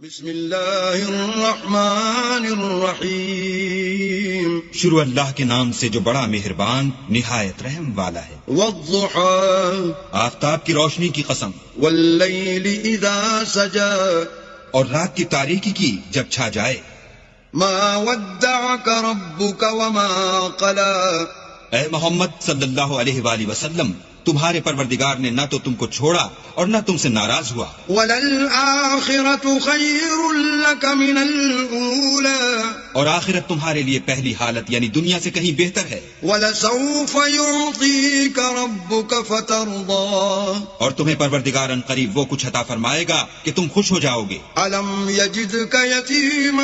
بسم اللہ الرحمن الرحیم، شروع اللہ کے نام سے جو بڑا مہربان نہایت رحم والا ہے۔ والضحى آفتاب کی روشنی کی قسم، واللیل اذا سجا، اور رات کی تاریکی کی جب چھا جائے۔ ما ودعك ربك وما قلى، اے محمد صلی اللہ علیہ وآلہ وسلم، تمہارے پروردگار نے نہ تو تم کو چھوڑا اور نہ تم سے ناراض ہوا۔ وللآخرة خیر لك من الأولى، اور آخرت تمہارے لیے پہلی حالت یعنی دنیا سے کہیں بہتر ہے۔ ولسوف يعطيك ربك فترضى، اور تمہیں پروردگار ان قریب وہ کچھ عطا فرمائے گا کہ تم خوش ہو جاؤ گے۔ ألم يجدك يتيما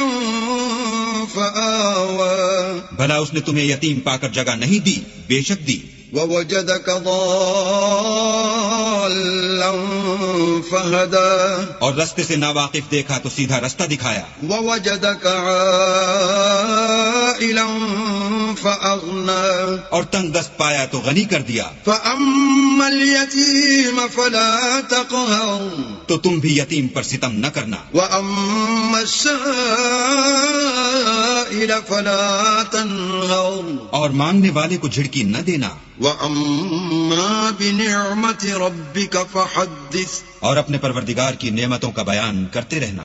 فآوى، بھلا اس نے تمہیں یتیم پا کر جگہ نہیں دی؟ بے شک دی۔ ووجدك ضالا فهدى، اور رستے سے ناواقف دیکھا تو سیدھا رستہ دکھایا۔ ووجدك عائلا فأغنى، اور تنگ دست پایا تو غنی کر دیا۔ فأما اليتيم فلا تقهر، تو تم بھی یتیم پر ستم نہ کرنا۔ وأما السائل فلا تنهر، اور مانگنے والے کو جھڑکی نہ دینا۔ وأما بنعمة ربك فحدث، اور اپنے پروردگار کی نعمتوں کا بیان کرتے رہنا۔